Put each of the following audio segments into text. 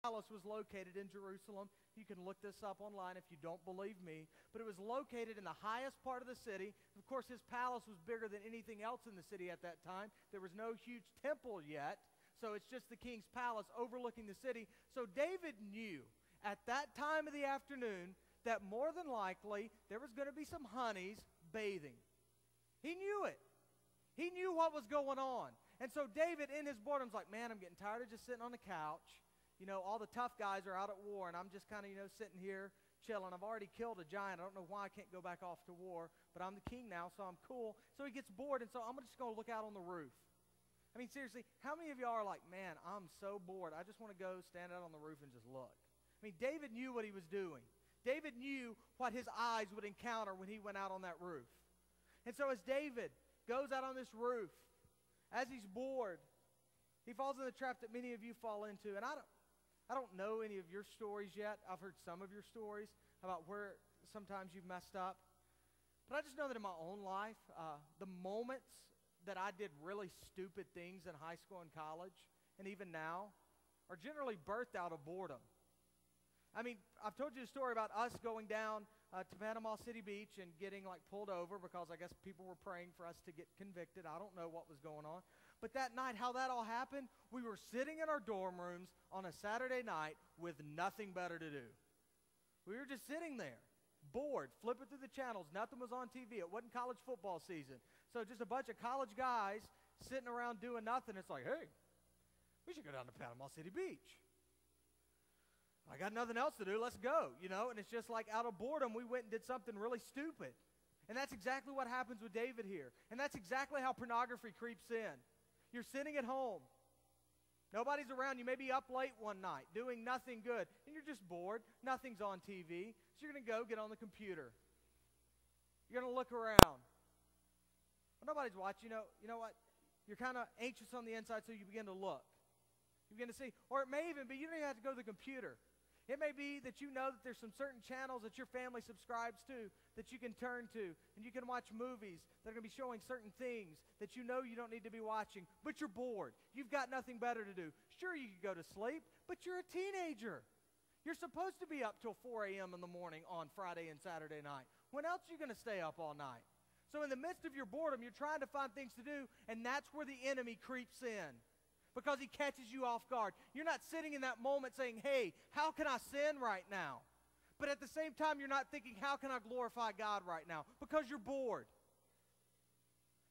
palace was located in Jerusalem. You can look this up online if you don't believe me. But it was located in the highest part of the city. Of course, his palace was bigger than anything else in the city at that time. There was no huge temple yet. So it's just the king's palace overlooking the city. So David knew at that time of the afternoon that more than likely there was going to be some honeys bathing. He knew it. He knew what was going on. And so David, in his boredom, is like, man, I'm getting tired of just sitting on the couch. You know, all the tough guys are out at war, and I'm just kind of, sitting here chilling. I've already killed a giant. I don't know why I can't go back off to war, but I'm the king now, so I'm cool. So he gets bored, and so I'm just going to look out on the roof. I mean, seriously, how many of y'all are like, man, I'm so bored. I just want to go stand out on the roof and just look. I mean, David knew what he was doing. David knew what his eyes would encounter when he went out on that roof. And so as David goes out on this roof, as he's bored, he falls in the trap that many of you fall into. And I don't know any of your stories yet. I've heard some of your stories about where sometimes you've messed up. But I just know that in my own life, the moments that I did really stupid things in high school and college, and even now, are generally birthed out of boredom. I mean, I've told you a story about us going down to Panama City Beach and getting pulled over because I guess people were praying for us to get convicted. I don't know what was going on. But that night, how that all happened, we were sitting in our dorm rooms on a Saturday night with nothing better to do. We were just sitting there, bored, flipping through the channels. Nothing was on TV. It wasn't college football season. So just a bunch of college guys sitting around doing nothing. It's like, hey, we should go down to Panama City Beach. I got nothing else to do. Let's go, And it's just like out of boredom, we went and did something really stupid. And that's exactly what happens with David here. And that's exactly how pornography creeps in. You're sitting at home. Nobody's around. You may be up late one night doing nothing good. And you're just bored. Nothing's on TV. So you're going to go get on the computer. You're going to look around. Well, nobody's watching. You know what? You're kind of anxious on the inside, so you begin to look. You begin to see. Or it may even be you don't even have to go to the computer. It may be that you know that there's some certain channels that your family subscribes to that you can turn to, and you can watch movies that are going to be showing certain things that you know you don't need to be watching, but you're bored. You've got nothing better to do. Sure, you can go to sleep, but you're a teenager. You're supposed to be up till 4 a.m. in the morning on Friday and Saturday night. When else are you going to stay up all night? So in the midst of your boredom, you're trying to find things to do, and that's where the enemy creeps in. Because he catches you off guard. You're not sitting in that moment saying, hey, how can I sin right now? But at the same time, you're not thinking, how can I glorify God right now? Because you're bored.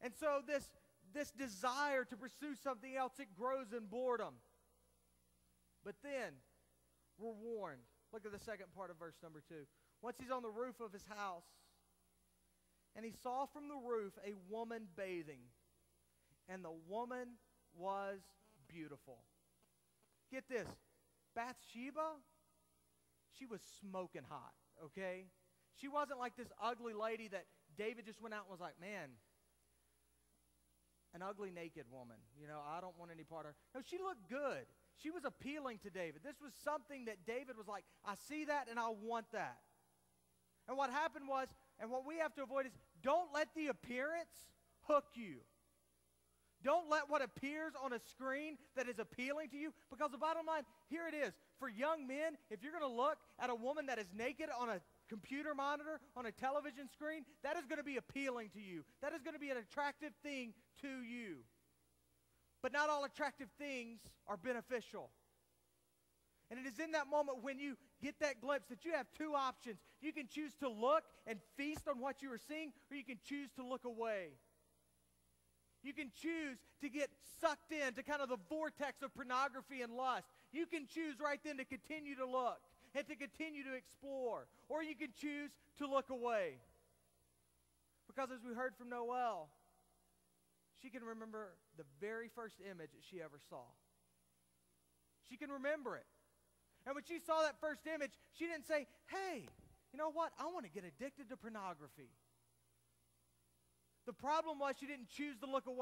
And so this desire to pursue something else, it grows in boredom. But then, we're warned. Look at the second part of verse number 2. Once he's on the roof of his house, and he saw from the roof a woman bathing, and the woman was beautiful. Get this, Bathsheba, she was smoking hot, okay? She wasn't like this ugly lady that David just went out and was like, man, an ugly naked woman. I don't want any part of her. No, she looked good. She was appealing to David. This was something that David was like, I see that and I want that. And what happened was, and what we have to avoid is, don't let the appearance hook you. Don't let what appears on a screen that is appealing to you, because the bottom line, here it is. For young men, if you're going to look at a woman that is naked on a computer monitor, on a television screen, that is going to be appealing to you. That is going to be an attractive thing to you. But not all attractive things are beneficial. And it is in that moment when you get that glimpse that you have two options. You can choose to look and feast on what you are seeing, or you can choose to look away. You can choose to get sucked into kind of the vortex of pornography and lust. You can choose right then to continue to look and to continue to explore. Or you can choose to look away. Because as we heard from Noelle, she can remember the very first image that she ever saw. She can remember it. And when she saw that first image, she didn't say, hey, you know what? I want to get addicted to pornography. The problem was she didn't choose to look away.